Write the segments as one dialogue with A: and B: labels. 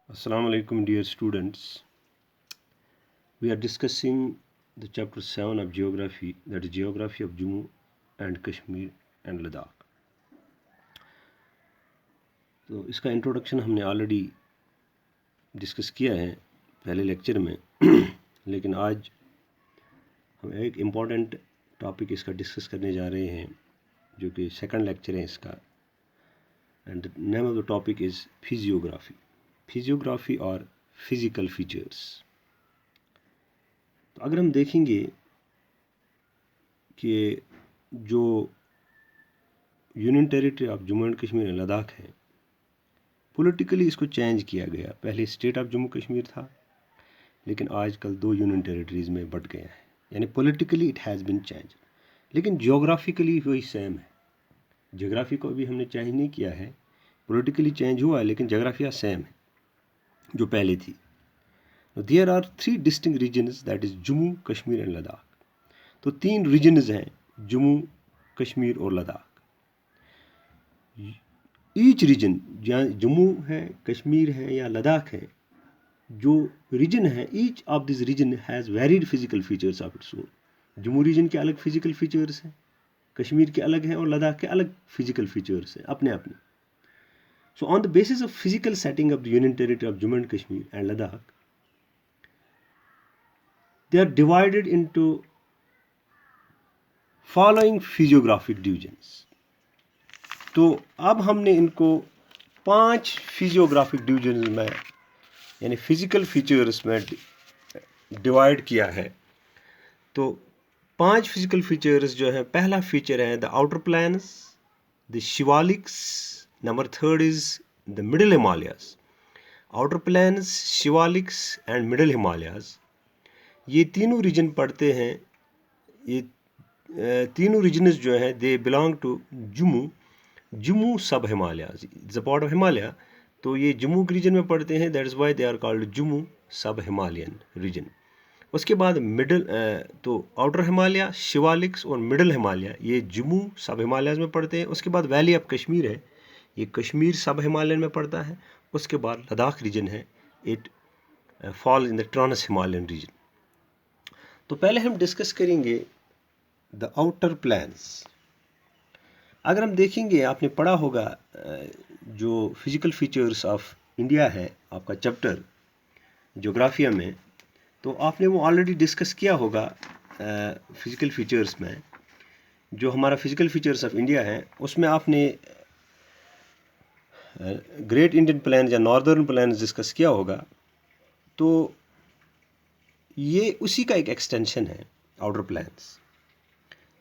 A: Assalamu alaikum, dear students. We are discussing the chapter 7 of geography, that is geography of Jammu and Kashmir and Ladakh. तो इसका introduction हमने already discuss किया है पहले lecture में लेकिन आज हम एक इम्पॉर्टेंट टॉपिक इसका डिस्कस करने जा रहे हैं जो कि सेकंड लेक्चर है इसका and the name of the topic is physiography और फिज़िकल फीचर्स। तो अगर हम देखेंगे कि जो union territory of Jammu and Kashmir and Ladakh है, पॉलिटिकली इसको चेंज किया गया। पहले स्टेट ऑफ जम्मू कश्मीर था लेकिन आजकल 2 यूनियन टेरिटरीज़ में बट गया है, यानी politically it has been change, लेकिन जियोग्राफिकली वही सेम है। जियोग्राफी को अभी हमने चेंज नहीं किया है, पॉलिटिकली चेंज हुआ है लेकिन जियोग्राफिया सेम है जो पहले थी। There are 3 distinct regions, that is Jammu, Kashmir and Ladakh. तो 3 रीजन्स हैं, जम्मू, कश्मीर और लद्दाख। ईच रीजन, जहाँ जम्मू है, कश्मीर है या लद्दाख है, जो रीजन है, each of this region has varied physical features of its own. Jammu region के अलग फिजिकल फीचर्स हैं, कश्मीर के अलग हैं और लद्दाख के अलग फिजिकल फीचर्स हैं अपने अपने। So on the basis of physical setting of the union territory of Jammu and Kashmir and Ladakh, they are divided into following physiographic divisions। तो अब हमने इनको 5 फिजियोग्राफिक डिवीजन्स में यानी फिजिकल फीचर्स में डिवाइड किया है। तो 5 फिजिकल फीचर्स जो है, पहला फीचर है the outer plains, the Shivaliks, number 3 is the middle Himalayas. Outer plains, Shivaliks and middle Himalayas, ये तीनों रीजन पढ़ते हैं। ये तीनों रीजन्स जो हैं दे belong to Jammu sub Himalayas, it's a part of Himalaya. तो ये जम्मू के रीजन में पढ़ते हैं, that is why they are called Jammu sub Himalayan reason. उसके बाद मिडिल, तो आउटर हिमालय, शिवालिक्स और मिडिल हिमालय ये जम्मू सब हिमालयाज में पढ़ते हैं। उसके बाद वैली ऑफ कश्मीर है, ये कश्मीर सब हिमालयन में पड़ता है। उसके बाद लद्दाख रीजन है, it fall in the trans Himalayan region. तो पहले हम डिस्कस करेंगे द आउटर प्लैन्स। अगर हम देखेंगे, आपने पढ़ा होगा जो फिजिकल फीचर्स ऑफ इंडिया है आपका चैप्टर ज्योग्राफिया में, तो आपने वो ऑलरेडी डिस्कस किया होगा फिजिकल फीचर्स में। जो हमारा फिजिकल फीचर्स ऑफ इंडिया है उसमें आपने ग्रेट इंडियन प्लेन या नॉर्दर्न प्लेन डिस्कस किया होगा। तो ये उसी का एक एक्सटेंशन है आउटर प्लैन्स,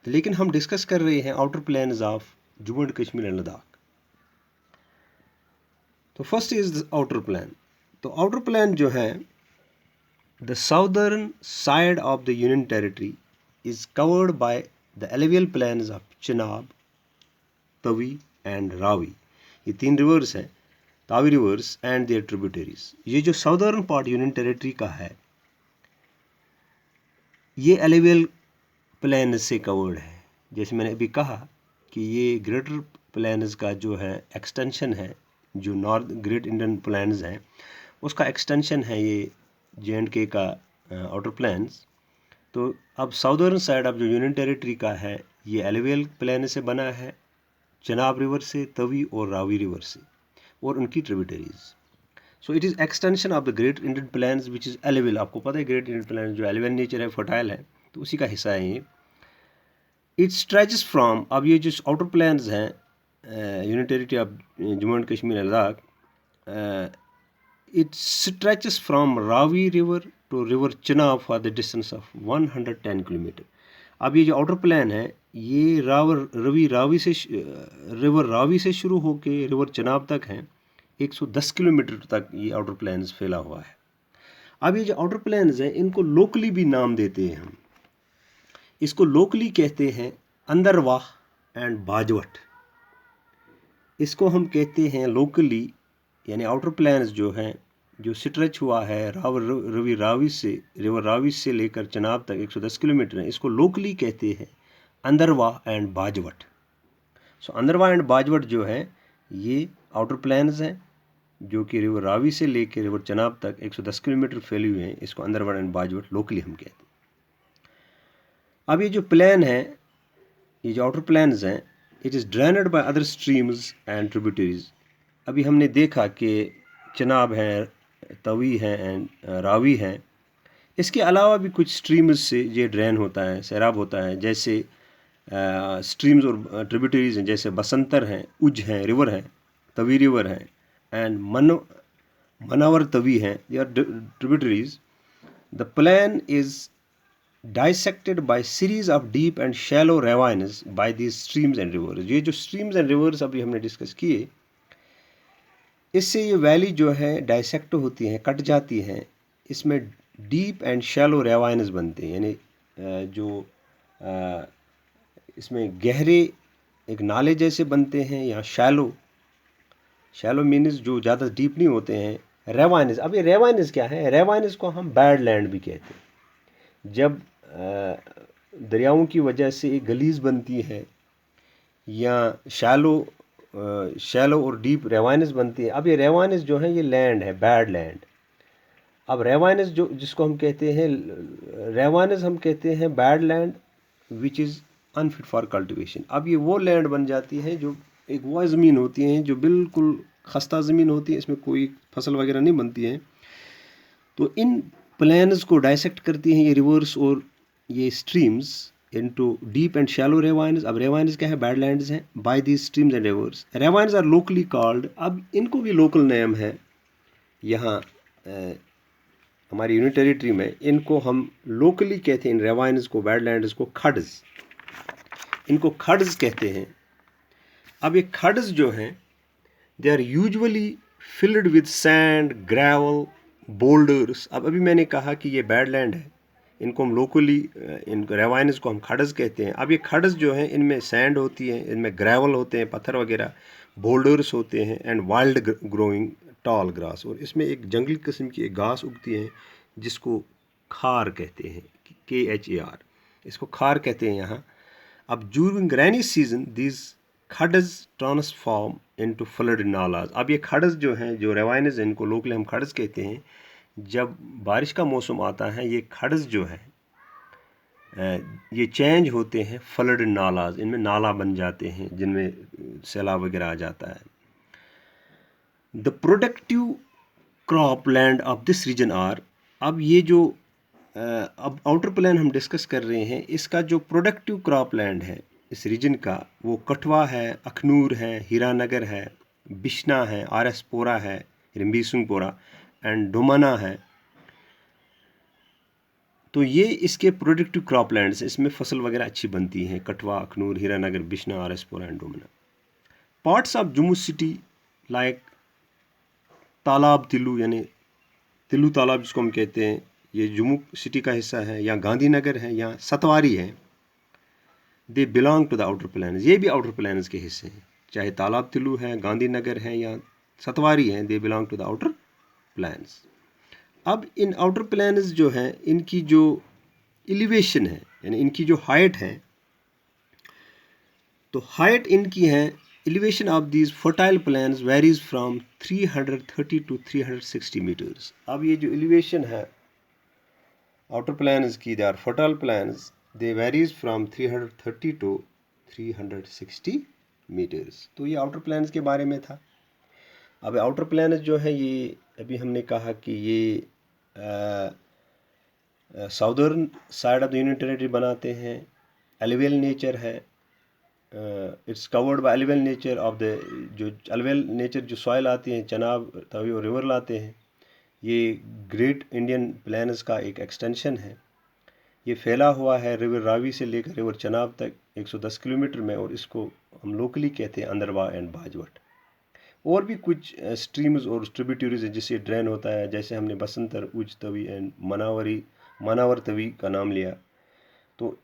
A: लेकिन हम डिस्कस कर रहे हैं outer plains of Jammu and Kashmir and Ladakh. तो first is the outer plain. तो आउटर प्लैन जो है, the southern side of the union territory is covered by the alluvial plains of Chenab, Tawi and Ravi. ये 3 रिवर्स हैं, Tawi reverse and there tributaries. ये जो southern part union territory का है, ये एलुवियल प्लेन से कवर्ड है। जैसे मैंने अभी कहा कि ये ग्रेटर प्लेन्स का जो है एक्सटेंशन है, जो नॉर्थ ग्रेट इंडियन प्लेन्स हैं उसका एक्सटेंशन है ये J&K का आउटर प्लैन्स। तो अब साउदर्न साइड ऑफ जो यूनियन टेरिटरी का है, ये एलुवियल प्लेन से बना है, चेनाब रिवर से, तवी और रावी रिवर से और उनकी tributaries. So it is extension of the great Indian plains which is alluvial. आपको पता है ग्रेट इंडियन प्लेन्स जो एलुवियल नेचर है, फर्टाइल है, तो उसी का हिस्सा है ये। इट स्ट्रेचेस फ्रॉम, अब ये जो आउटर प्लैन्स हैं union territory of Jammu and Kashmir and Ladakh, it stretches from Ravi river to river Chenab for the distance of 110 kilometre. अब ये जो आउटर प्लैन है, ये रिवर रावी से शुरू होके रिवर चेनाब तक है, 110 किलोमीटर तक ये आउटर प्लैन्स फैला हुआ है। अब ये जो आउटर प्लैन्स हैं इनको लोकली भी नाम देते हैं हम। इसको लोकली कहते हैं अंदरवाह एंड बाजवट। इसको हम कहते हैं लोकली, यानी आउटर प्लैन्स जो हैं जो स्ट्रेच हुआ है रिवर रावी से लेकर चेनाब तक 110 किलोमीटर है, इसको लोकली कहते हैं अंदरवाह एंड बाजवट। सो अंदरवाह एंड बाजवट जो है ये आउटर प्लैन्स हैं जो कि रिवर रावी से लेकर रिवर चनाब तक 110 किलोमीटर फैली हुई हैं, इसको अंदरवट एंड बाजवट लोकली हम कहते हैं। अब ये जो प्लान है, ये जो आउटर प्लान्स हैं, it is drained by other streams and tributaries. अभी हमने देखा कि चनाब है, तवी है एंड रावी है। इसके अलावा भी कुछ स्ट्रीम्स से ये ड्रेन होता है, सैराब होता है, जैसे स्ट्रीम्स और ट्रिब्यूटरीज हैं, जैसे बसंतर हैं, उज हैं, रिवर है, तवी रिवर है एंड मनावर तवी हैं, they are tributaries. The plain is dissected by series of deep and shallow ravines by these streams and rivers। ये जो streams and rivers अभी हमने डिस्कस किए, इससे ये वैली जो है डाइसेक्ट होती हैं, कट जाती हैं। इसमें डीप एंड शैलो रेवाइन्स बनते हैं, यानी जो इसमें गहरे एक नाले जैसे बनते हैं, या शैलो मीन्स जो ज़्यादा डीप नहीं होते हैं। रेवाइन्स, अब ये रेवाइन्स क्या है? रेवाइन्स को हम बैड लैंड भी कहते हैं। जब दरियाओं की वजह से एक गलीज बनती है या शैलो और डीप रेवाइन्स बनती है। अब ये रेवाइन्स जो है ये लैंड है, बैड लैंड। अब रेवाइन्स जो जिसको हम कहते हैं, रेवाइन्स हम कहते हैं bad land which is unfit for cultivation. अब ये वो लैंड बन जाती है जो एक वो ज़मीन होती है जो बिल्कुल खस्ता ज़मीन होती है, इसमें कोई फसल वगैरह नहीं बनती है। तो इन प्लान्स को डाइसेक्ट करती हैं ये रिवर्स और ये streams into deep and shallow ravines. अब रेवाइन्स क्या है? बैड लैंड्स हैं by these streams and rivers. Ravines are locally called, अब इनको भी लोकल नेम है यहाँ हमारी यूनिट टेरिटरी में। इनको हम लोकली कहते हैं, इन रेवाइन्स को, बैड लैंड्स को खड्स, इनको खड्स कहते हैं। अब ये खड्स जो हैं they are usually filled with sand, gravel, boulders. अब अभी मैंने कहा कि ये बैड लैंड है, इनको हम लोकली, इन रेवाइन्स को हम खड्स कहते हैं। अब ये खड्स जो हैं इनमें सैंड होती है, इनमें ग्रेवल होते हैं, पत्थर वगैरह, बोल्डर्स होते हैं and wild growing tall grass. और इसमें एक जंगली किस्म की एक घास उगती है जिसको खार कहते हैं, KHAR, इसको खार कहते हैं यहाँ। अब during rainy season this khads transform into flood nalas. अब ये खड्स जो हैं, जो रेवाइन्स हैं, इनको लोकली हम खड्स कहते हैं। जब बारिश का मौसम आता है ये खड्स जो है ये चेंज होते हैं फ्लड नालाज, इनमें नाला बन जाते हैं जिनमें सैलाब वगैरह आ जाता है। The productive crop land of this region are, अब ये जो अब आउटर प्लान हम डिस्कस कर रहे हैं, इसका जो प्रोडक्टिव क्रॉप लैंड है इस रीजन का, वो कठवा है, अखनूर है, हीरानगर है, बिश्ना है, RS पोरा है, रिम्बीसुंगपोरा एंड डोमना है। तो ये इसके प्रोडक्टिव क्रॉप लैंड्स, इसमें फसल वगैरह अच्छी बनती हैं, Kathua, Akhnoor, Hiranagar, Bishnah, RS Pura and Domana. Parts of Jammu city like Talab Tillo, यानी तिल्लू तालाब जिसको हम कहते हैं, ये जम्मू सिटी का हिस्सा है, या गांधीनगर है, या सतवारी है, they belong to the outer plains. ये भी आउटर प्लान्स के हिस्से हैं, चाहे तालाब तिल्लू है, गांधीनगर है या सतवारी है, they belong to the outer plains. अब इन आउटर प्लान्स जो हैं, इनकी जो एलिवेशन है, यानी इनकी जो हाइट है, तो हाइट इनकी है, elevation of these fertile plains varies from 330 to 360 metres. अब ये जो एलिवेशन है आउटर प्लान्स की, they are fertile plains, they varies from 330 to 360 metres. तो ये आउटर प्लान्स के बारे में था। अब आउटर प्लान्स जो है ये अभी हमने कहा कि ये southern side of the union territory बनाते हैं, एलुवियल नेचर है, it's covered by alluvial nature of the, जो एलुवियल नेचर जो सॉइल आती है, चनाब, तवी और रिवर लाते हैं। ये ग्रेट इंडियन प्लेन्स का एक एक्सटेंशन है। ये फैला हुआ है रिवर रावी से लेकर रिवर चनाब तक 110 किलोमीटर में, और इसको हम लोकली कहते हैं अंदरवा एंड बाजवट। और भी कुछ स्ट्रीम्स और ट्रिब्यूटरीज हैं जिससे ड्रेन होता है, जैसे हमने बसंतर, उज तवी एंड मनावर तवी का नाम लिया। तो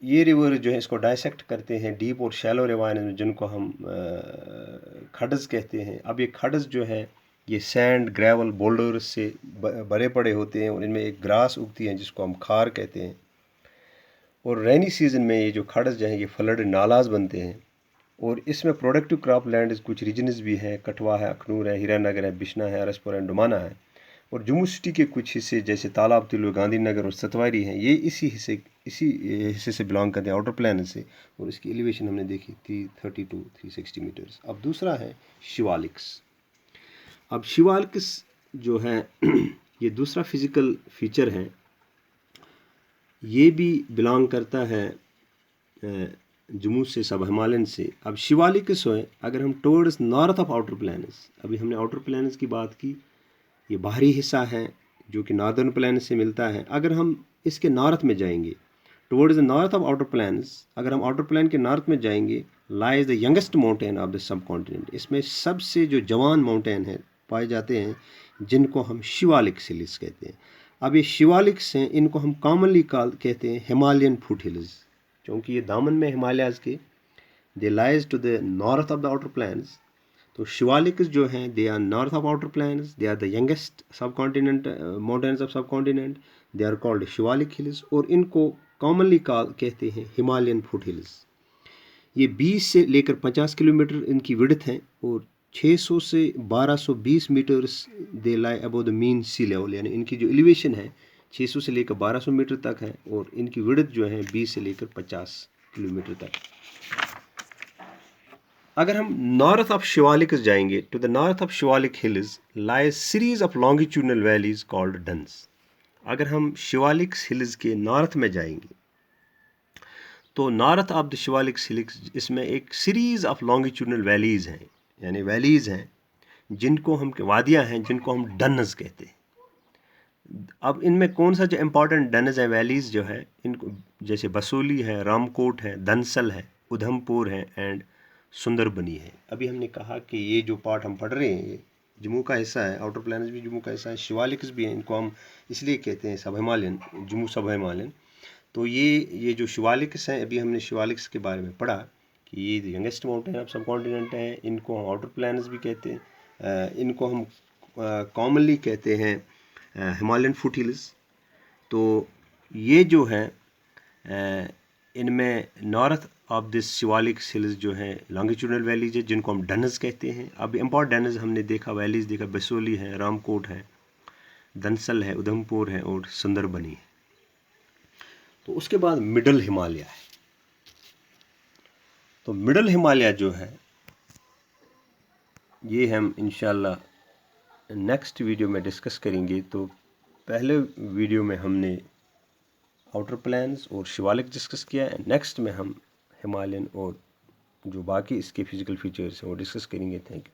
A: ये रिवर जो है इसको डाइसेक्ट करते हैं डीप और शैलो रेवाइन, जिनको हम खड्स कहते हैं। अब ये खड्स जो है ये सैंड, ग्रेवल, बोल्डर्स से भरे पड़े होते हैं, और इनमें एक ग्रास उगती है जिसको हम खार कहते हैं। और रेनी सीजन में ये जो खड्स जो हैं ये फ्लड नालाज बनते हैं, और इसमें प्रोडक्टिव क्रॉप लैंड कुछ रीजन्स भी हैं, कठवा है, अखनूर है, हीरानगर है, बिश्ना है, अरसपुर है, डुमाना है। और जम्मू सिटी के कुछ हिस्से जैसे तालाब तिलु, गांधीनगर और सतवारी हैं, ये इसी हिस्से से बिलोंग करते हैं, आउटर प्लान से। और इसकी एलिवेशन हमने देखी 330 to 360 मीटर्स। अब दूसरा है शिवालिक्स। अब शिवालिक्स जो है ये दूसरा फिजिकल फीचर है, ये भी बिलोंग करता है जम्मू से, सब हिमालयन से। अब शिवालिक्स है, अगर हम towards north of outer planets, अभी हमने आउटर प्लैनेट्स की बात की, ये बाहरी हिस्सा है जो कि नॉर्दर्न प्लैनेट से मिलता है। अगर हम इसके नॉर्थ में जाएंगे, towards the north of outer planets, अगर हम आउटर प्लैन के नॉर्थ में जाएंगे, lies the youngest mountain of the sub continent. इसमें सबसे जो जवान माउंटेन है पाए जाते हैं, जिनको हम शिवालिक हिल्स कहते हैं। अब ये शिवालिक्स हैं, इनको हम कॉमनली कहते हैं हिमालयन फुट हिल्स, क्योंकि ये दामन में हिमालयाज़ के, they lie to the north of the outer plains. तो शिवालिक्स जो हैं, they are north of outer plains, they are the youngest subcontinent mountains of subcontinent, they are called Shivalik hills. और इनको कॉमनली कहते हैं हिमालयन फुट हिल्स। ये 20 से लेकर 50 किलोमीटर इनकी विड्थ है और 600 से 1220 metres they lie above the mean sea level, यानी इनकी जो एलिवेशन है 600 से लेकर 1200 मीटर तक है, और इनकी विड्थ जो है 20 से लेकर 50 किलोमीटर तक। अगर हम नॉर्थ ऑफ शिवालिक्स जाएंगे, to the north of Shivalik hills lies series of longitudinal valleys called Duns. अगर हम शिवालिक्स हिल्स के नॉर्थ में जाएंगे, तो north of the Shivaliks hills, इसमें एक सीरीज ऑफ लॉन्गिट्यूडनल वैलीज हैं, यानी वैलीज हैं जिनको हम, वादियाँ हैं जिनको हम डन्स कहते हैं। अब इनमें कौन सा जो इम्पॉर्टेंट डन्स है, वैलीज जो है, इनको जैसे बसोली है, रामकोट है, दनसल है, उधमपुर है एंड सुंदरबनी है। अभी हमने कहा कि ये जो पार्ट हम पढ़ रहे हैं ये जम्मू का हिस्सा है, आउटर प्लैनेट्स भी जम्मू का हिस्सा है, शिवालिक्स भी हैं, इनको हम इसलिए कहते हैं सब हिमालयन, जम्मू सब हिमालयन। तो ये जो शिवालिक्स हैं, अभी हमने शिवालिक्स के बारे में पढ़ा कि ये यंगेस्ट माउंटेन ऑफ सब कॉन्टिनेंट हैं, इनको हम आउटर प्लैनेट्स भी कहते हैं, इनको हम कॉमनली कहते हैं हिमालयन फुट हिल्स। तो ये जो है इनमें north of this Shivalik hills जो है लॉन्गिट्यूडनल वैलीज है, जिनको हम डन्स कहते हैं। अब इम्पॉर्टेंट डन्स हमने देखा, वैलीज देखा, बसोली है, रामकोट है, दनसल है, उधमपुर है और सुंदरबनी है। तो उसके बाद मिडल हिमालय है। तो मिडल हिमालय जो है ये हम इंशाल्लाह नेक्स्ट वीडियो में डिस्कस करेंगे। तो पहले वीडियो में हमने आउटर प्लैन्स और शिवालिक डिस्कस किया है, नेक्स्ट में हम हिमालयन और जो बाकी इसके फिजिकल फीचर्स हैं वो डिस्कस करेंगे। Thank you.